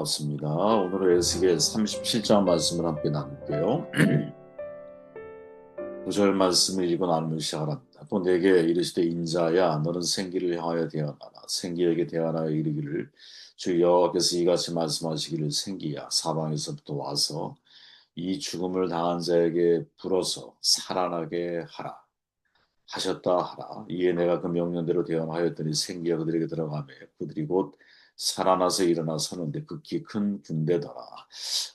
반갑습니다. 오늘은 에스겔 37장 말씀을 함께 나눌게요. 9절 말씀을 읽고 나누면 시작합니다. 또 내게 이르시되 인자야 너는 생기를 향하여 대언하라. 생기에게 대언하여 이르기를 주 여호와께서 이같이 말씀하시기를 생기야 사방에서부터 와서 이 죽음을 당한 자에게 불어서 살아나게 하라 하셨다 하라. 이에 내가 그 명령대로 대언하였더니 생기가 그들에게 들어가며 그들이 곧 살아나서 일어나 서는데 극히 큰 군대더라.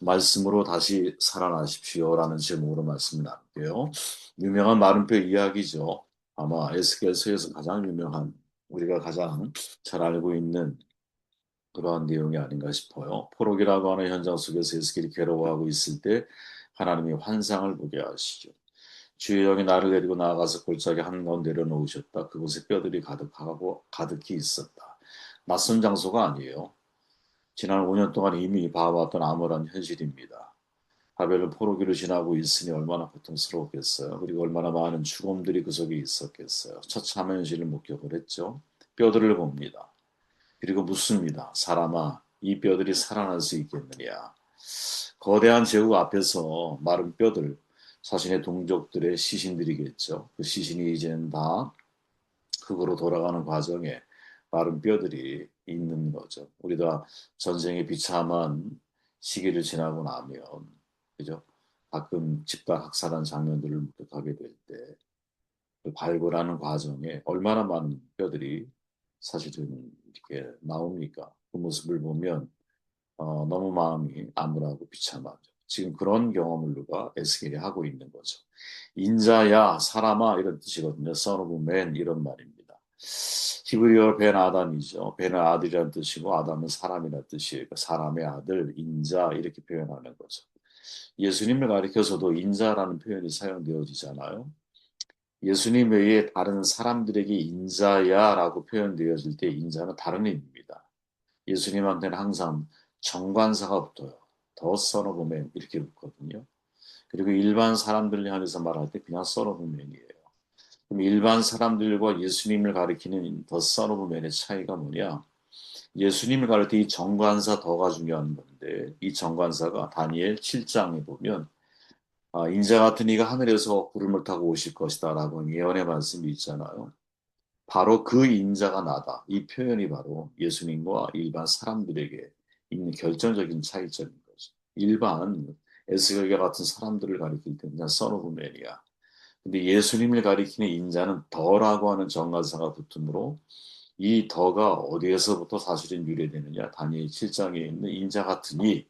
말씀으로 다시 살아나십시오라는 제목으로 말씀을 나눌게요. 유명한 마름표 이야기죠. 아마 에스겔서에서 가장 유명한 우리가 가장 잘 알고 있는 그러한 내용이 아닌가 싶어요. 포로기라고 하는 현장 속에서 에스겔이 괴로워하고 있을 때 하나님이 환상을 보게 하시죠. 주의 영이 나를 데리고 나아가서 골짜기 한가운데 내려놓으셨다. 그곳에 뼈들이 가득하고 가득히 있었다. 낯선 장소가 아니에요. 지난 5년 동안 이미 봐왔던 암울한 현실입니다. 바벨론 포로기를 지나고 있으니 얼마나 고통스러웠겠어요. 그리고 얼마나 많은 죽음들이 그 속에 있었겠어요. 처참한 현실을 목격을 했죠. 뼈들을 봅니다. 그리고 묻습니다. 사람아, 이 뼈들이 살아날 수 있겠느냐? 거대한 제국 앞에서 마른 뼈들, 자신의 동족들의 시신들이겠죠. 그 시신이 이제는 다 흙으로 돌아가는 과정에 마른 뼈들이 있는 거죠. 우리가 전쟁의 비참한 시기를 지나고 나면, 그죠? 가끔 집단 학살한 장면들을 목격하게 될 때, 그 발굴하는 과정에 얼마나 많은 뼈들이 사실은 이렇게 나옵니까? 그 모습을 보면 너무 마음이 암울하고 비참하죠. 지금 그런 경험을 누가 에스겔이 하고 있는 거죠. 인자야, 사람아 이런 뜻이거든요. Son of man 이런 말입니다. 히브리어 벤 아담이죠. 벤은 아들이라는 뜻이고 아담은 사람이라는 뜻이에요. 그러니까 사람의 아들, 인자 이렇게 표현하는 거죠. 예수님을 가리켜서도 인자라는 표현이 사용되어지잖아요. 예수님 외에 다른 사람들에게 인자야라고 표현되어질 때 인자는 다른 의미입니다. 예수님한테는 항상 정관사가 붙어요. 더 써너브맨 이렇게 붙거든요. 그리고 일반 사람들을 향해서 말할 때 그냥 써너브맨이에요. 그럼 일반 사람들과 예수님을 가리키는 더 써너브맨의 차이가 뭐냐? 예수님을 가릴 때 이 정관사 더가 중요한 건데 이 정관사가 다니엘 7장에 보면 인자 같은 이가 하늘에서 구름을 타고 오실 것이다 라고 예언의 말씀이 있잖아요. 바로 그 인자가 나다. 이 표현이 바로 예수님과 일반 사람들에게 있는 결정적인 차이점인 거죠. 일반 에스겔과 같은 사람들을 가리킬 때 그냥 선오브맨이야. 근데 예수님을 가리키는 인자는 더라고 하는 정관사가 붙으므로 이 더가 어디에서부터 사실은 유래되느냐. 다니엘 7장에 있는 인자 같으니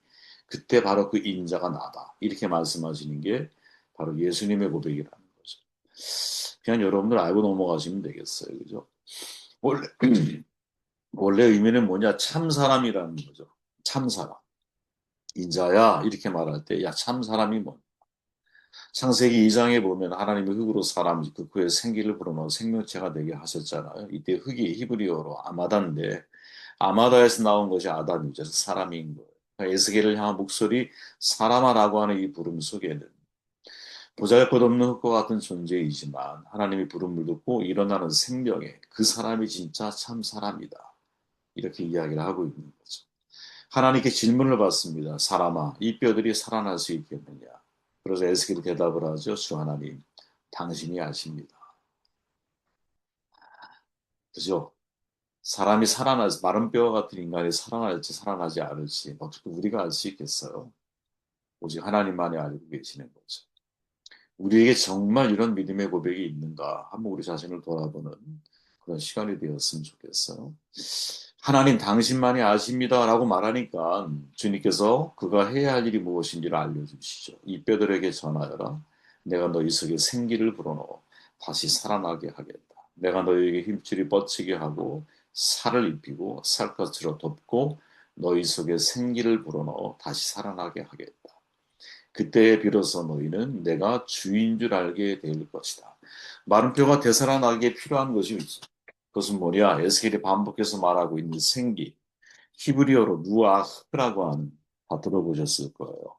그때 바로 그 인자가 나다. 이렇게 말씀하시는 게 바로 예수님의 고백이라는 거죠. 그냥 여러분들 알고 넘어가시면 되겠어요. 그죠? 원래, 원래 의미는 뭐냐? 참 사람이라는 거죠. 참 사람. 인자야, 이렇게 말할 때, 야, 참 사람이 뭐. 창세기 2장에 보면 하나님이 흙으로 사람, 그 후에 생기를 불어넣어 생명체가 되게 하셨잖아요. 이때 흙이 히브리어로 아마다인데, 아마다에서 나온 것이 아담이죠. 사람인 거예요. 그러니까 에스겔을 향한 목소리, 사람아라고 하는 이 부름 속에는 보잘것없는 흙과 같은 존재이지만 하나님이 부름을 듣고 일어나는 생명에 그 사람이 진짜 참 사람이다. 이렇게 이야기를 하고 있는 거죠. 하나님께 질문을 받습니다. 사람아, 이 뼈들이 살아날 수 있겠느냐? 그래서 에스겔이 대답을 하죠. 주 하나님, 당신이 아십니다. 그죠? 사람이 마른 뼈 같은 인간이 살아날지 살아나지 않을지 어떻게 우리가 알 수 있겠어요? 오직 하나님만이 알고 계시는 거죠. 우리에게 정말 이런 믿음의 고백이 있는가? 한번 우리 자신을 돌아보는 그런 시간이 되었으면 좋겠어요. 하나님 당신만이 아십니다라고 말하니까 주님께서 그가 해야 할 일이 무엇인지를 알려주시죠. 이 뼈들에게 전하여라. 내가 너희 속에 생기를 불어넣어 다시 살아나게 하겠다. 내가 너희에게 힘줄이 뻗치게 하고 살을 입히고 살갗으로 덮고 너희 속에 생기를 불어넣어 다시 살아나게 하겠다. 그때에 비로소 너희는 내가 주인 줄 알게 될 것이다. 마른 뼈가 되살아나기에 필요한 것이 있어. 그것은 뭐냐? 에스겔이 반복해서 말하고 있는 생기. 히브리어로 누아흐라고 하는 다 들어보셨을 거예요.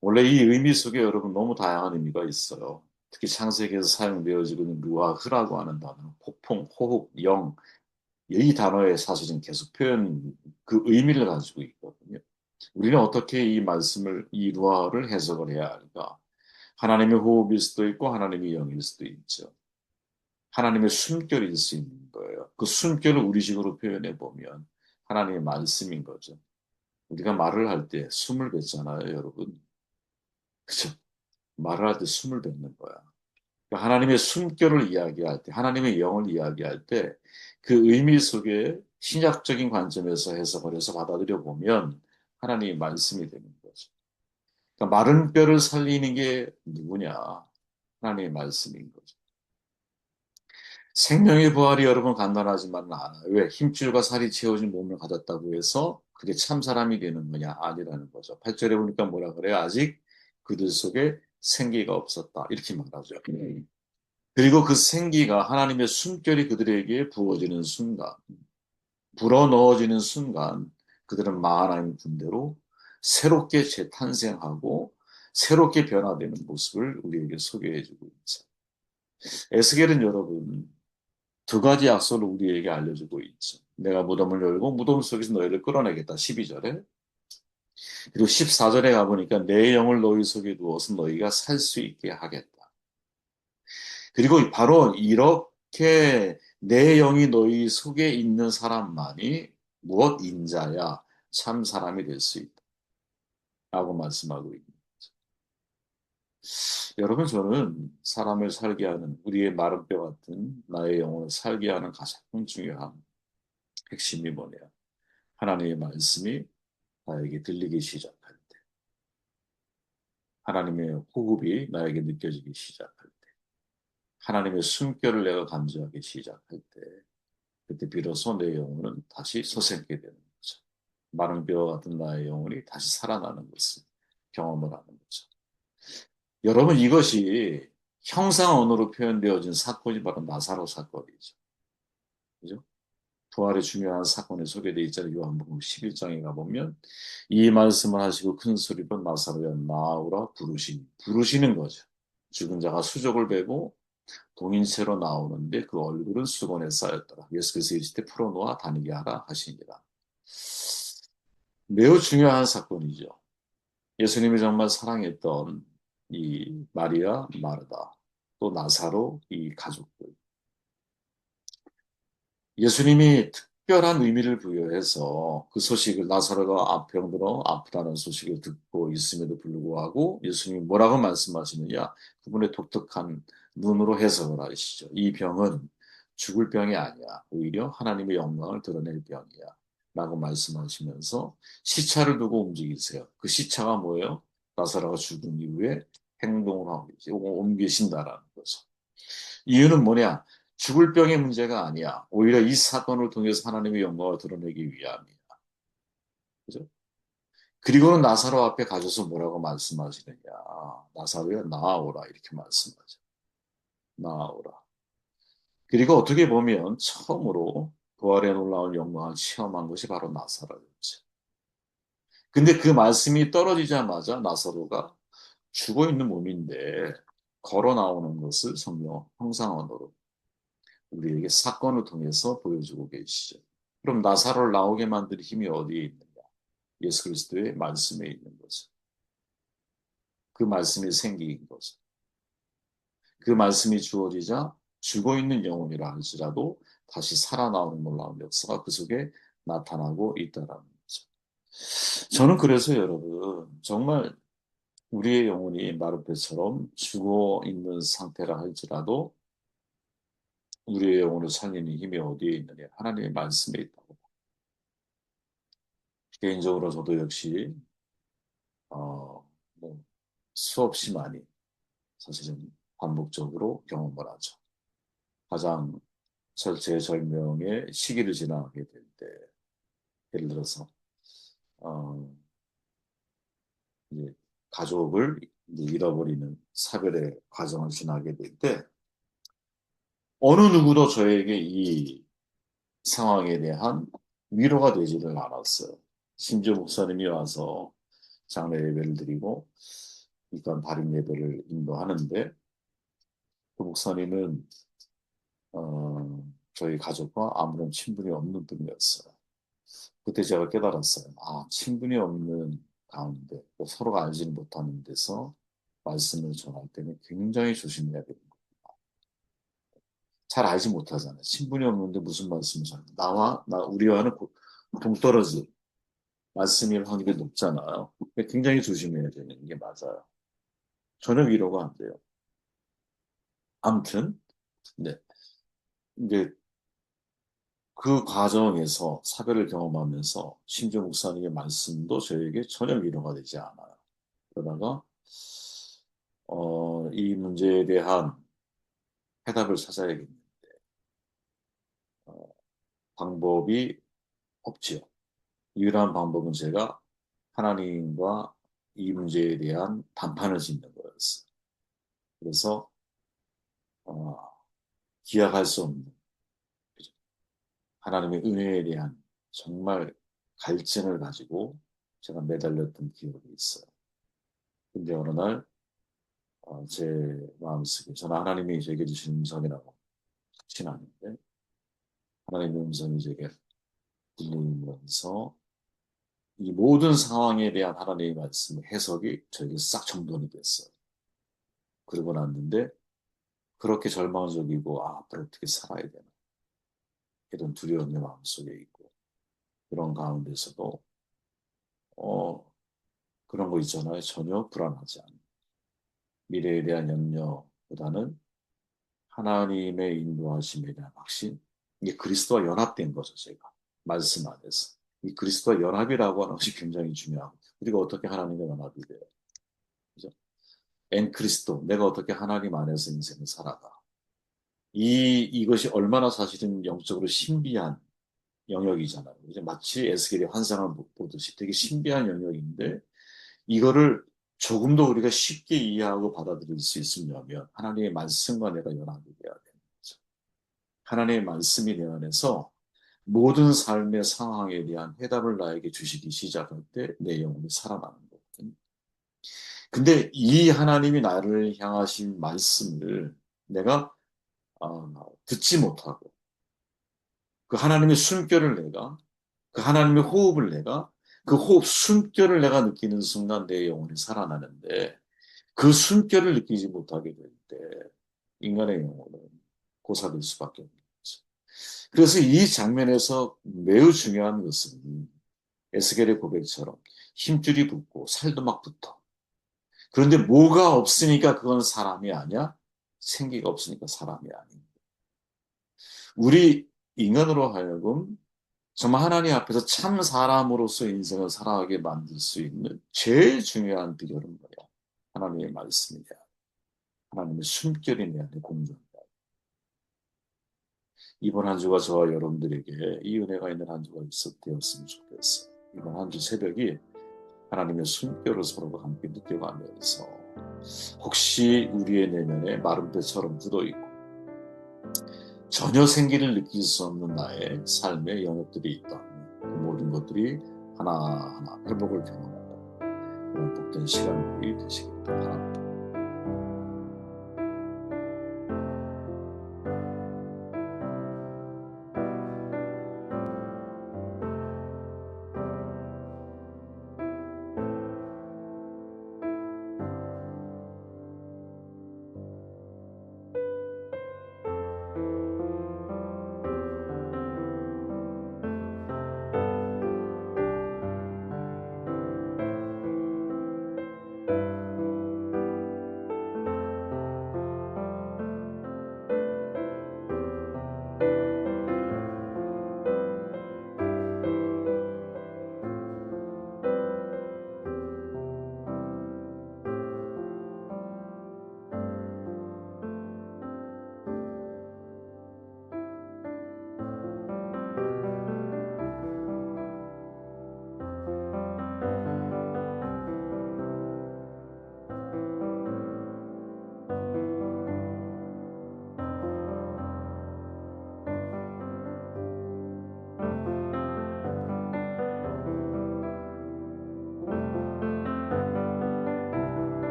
원래 이 의미 속에 여러분 너무 다양한 의미가 있어요. 특히 창세기에서 사용되어지고 있는 누아흐라고 하는 단어, 폭풍, 호흡, 영, 이 단어에 사실은 계속 표현 그 의미를 가지고 있거든요. 우리는 어떻게 이 말씀을, 이 루아를 해석을 해야 할까? 하나님의 호흡일 수도 있고 하나님의 영일 수도 있죠. 하나님의 숨결일 수 있는 거예요. 그 숨결을 우리식으로 표현해 보면 하나님의 말씀인 거죠. 우리가 말을 할 때 숨을 뱉잖아요, 여러분. 그죠? 말을 할 때 숨을 뱉는 거야. 그러니까 하나님의 숨결을 이야기할 때, 하나님의 영을 이야기할 때, 그 의미 속에 신약적인 관점에서 해석을 해서 받아들여 보면 하나님의 말씀이 되는 거죠. 그러니까 마른 뼈를 살리는 게 누구냐? 하나님의 말씀인 거죠. 생명의 부활이 여러분 간단하지만은 않아요. 왜? 힘줄과 살이 채워진 몸을 가졌다고 해서 그게 참 사람이 되는 거냐? 아니라는 거죠. 8절에 보니까 뭐라 그래요? 아직 그들 속에 생기가 없었다. 이렇게 말하죠. 그리고 그 생기가 하나님의 숨결이 그들에게 부어지는 순간, 불어넣어지는 순간, 그들은 마하나임 군대로 새롭게 재탄생하고 새롭게 변화되는 모습을 우리에게 소개해주고 있죠. 에스겔은 여러분, 두 가지 약속을 우리에게 알려주고 있죠. 내가 무덤을 열고 무덤 속에서 너희를 끌어내겠다. 12절에. 그리고 14절에 가보니까 내 영을 너희 속에 두어서 너희가 살 수 있게 하겠다. 그리고 바로 이렇게 내 영이 너희 속에 있는 사람만이 무엇 인자야 참 사람이 될 수 있다. 라고 말씀하고 있습니다. 여러분, 저는 사람을 살게 하는 우리의 마른 뼈 같은 나의 영혼을 살게 하는 가장 중요한 핵심이 뭐냐. 하나님의 말씀이 나에게 들리기 시작할 때, 하나님의 호흡이 나에게 느껴지기 시작할 때, 하나님의 숨결을 내가 감지하기 시작할 때, 그때 비로소 내 영혼은 다시 솟게 되는 거죠. 마른 뼈 같은 나의 영혼이 다시 살아나는 것을 경험을 하는 거죠. 여러분, 이것이 형상 언어로 표현되어진 사건이 바로 나사로 사건이죠. 그죠? 부활의 중요한 사건에 소개되어 있잖아요. 요한복음 11장에 가보면 이 말씀을 하시고 큰 소리로 나사로야 나오라 부르시는 거죠. 죽은 자가 수족을 베고 동인체로 나오는데 그 얼굴은 수건에 쌓였더라. 예수께서 이르시되 풀어놓아 다니게 하라 하시니라. 매우 중요한 사건이죠. 예수님이 정말 사랑했던 이 마리아, 마르다, 또 나사로 이 가족들. 예수님이 특별한 의미를 부여해서 그 소식을 나사로가 병들어 아프다는 소식을 듣고 있음에도 불구하고 예수님이 뭐라고 말씀하시느냐? 그분의 독특한 눈으로 해석을 하시죠. 이 병은 죽을 병이 아니야. 오히려 하나님의 영광을 드러낼 병이야. 라고 말씀하시면서 시차를 두고 움직이세요. 그 시차가 뭐예요? 나사로가 죽은 이후에 행동을 하고 옮기신다라는 거죠. 이유는 뭐냐? 죽을 병의 문제가 아니야. 오히려 이 사건을 통해서 하나님의 영광을 드러내기 위함이야. 그죠? 그리고는 나사로 앞에 가셔서 뭐라고 말씀하시느냐. 나사로야, 나아오라. 이렇게 말씀하죠. 나아오라. 그리고 어떻게 보면 처음으로 부활의 놀라운 영광을 체험한 것이 바로 나사로였죠. 근데 그 말씀이 떨어지자마자 나사로가 죽어 있는 몸인데 걸어 나오는 것을 성경 형상 언어로 우리에게 사건을 통해서 보여주고 계시죠. 그럼 나사로를 나오게 만든 힘이 어디에 있느냐? 예수 그리스도의 말씀에 있는 거죠. 그 말씀이 생기인 거죠. 그 말씀이 주어지자 죽어 있는 영혼이라 할지라도 다시 살아나오는 놀라운 역사가 그 속에 나타나고 있다라는 거죠. 저는 그래서 여러분 정말 우리의 영혼이 마르페처럼 죽어 있는 상태라 할지라도 우리의 영혼을 살리는 힘이 어디에 있느냐? 하나님의 말씀에 있다고. 개인적으로 저도 역시 뭐 수없이 많이 사실은 반복적으로 경험을 하죠. 가장 절체절명의 시기를 지나게 될 때, 예를 들어서 어, 이제 가족을 이제 잃어버리는 사별의 과정을 지나게 될 때, 어느 누구도 저에게 이 상황에 대한 위로가 되지를 않았어요. 심지어 목사님이 와서 장례 예배를 드리고, 일단 발인 예배를 인도하는데, 그 목사님은 저희 가족과 아무런 친분이 없는 분이었어요. 그때 제가 깨달았어요. 친분이 없는 가운데 또 서로가 알지는 못하는 데서 말씀을 전할 때는 굉장히 조심해야 되는 거예요. 잘 알지 못하잖아요. 친분이 없는데 무슨 말씀을 전해? 우리와는 동떨어질 말씀일 확률이 높잖아요. 굉장히 조심해야 되는 게 맞아요. 전혀 위로가 안 돼요. 아무튼, 네. 이제 그 과정에서 사별을 경험하면서 신조 목사님의 말씀도 저에게 전혀 위로가 되지 않아요. 그러다가 이 문제에 대한 해답을 찾아야겠는데 어, 방법이 없지요. 유일한 방법은 제가 하나님과 이 문제에 대한 단판을 짓는 거였어요. 그래서 어, 기약할 수 없는 하나님의 은혜에 대한 정말 갈증을 가지고 제가 매달렸던 기억이 있어요. 근데 어느 날 제 마음속에 저는 하나님이 제게 주신 음성이라고 신하는데 하나님의 음성이 제게 들리면서 이 모든 상황에 대한 하나님의 말씀 해석이 저에게 싹 정돈이 됐어요. 그러고 났는데 그렇게 절망적이고 앞으로 어떻게 살아야 되나 이런 두려움이 마음속에 있고 그런 가운데서도 어, 그런 거 있잖아요. 전혀 불안하지 않은 미래에 대한 염려보다는 하나님의 인도하심에 대한 확신 이게 그리스도와 연합된 거죠. 제가 말씀 안에서 이 그리스도와 연합이라고 하는 것이 굉장히 중요하고 우리가 어떻게 하나님과 연합이 돼요. 그죠? 엔 그리스도 내가 어떻게 하나님 안에서 인생을 살아가 이것이 얼마나 사실은 영적으로 신비한 영역이잖아요. 이제 마치 에스겔의 환상을 보듯이 되게 신비한 영역인데 이거를 조금 더 우리가 쉽게 이해하고 받아들일 수 있으려면 하나님의 말씀과 내가 연합이 돼야 되는 거죠. 하나님의 말씀이 내 안에서 모든 삶의 상황에 대한 해답을 나에게 주시기 시작할 때 내 영혼이 살아나는 거거든요. 근데 이 하나님이 나를 향하신 말씀을 내가 듣지 못하고 그 하나님의 숨결을 내가 그 하나님의 호흡을 내가 그 호흡 숨결을 내가 느끼는 순간 내 영혼이 살아나는데 그 숨결을 느끼지 못하게 될 때 인간의 영혼은 고사될 수밖에 없는 거죠. 그래서 이 장면에서 매우 중요한 것은 에스겔의 고백처럼 힘줄이 붙고 살도 막 붙어. 그런데 뭐가 없으니까 그건 사람이 아니야? 생기가 없으니까 사람이 아닌 우리 인간으로 하여금 정말 하나님 앞에서 참 사람으로서 인생을 살아가게 만들 수 있는 제일 중요한 비결은 뭐야? 하나님의 말씀이야. 하나님의 숨결이 내 안에 공존한다. 이번 한 주가 저와 여러분들에게 이 은혜가 있는 한 주가 되었으면 좋겠어요. 이번 한 주 새벽이 하나님의 숨결을 서로가 함께 느껴가면서 혹시 우리의 내면에 마른 뼈처럼 굳어있고 전혀 생기를 느낄 수 없는 나의 삶의 영역들이 있다. 그 모든 것들이 하나하나 회복을 경험하는 그런 복된 시간이 되시길 바랍니다.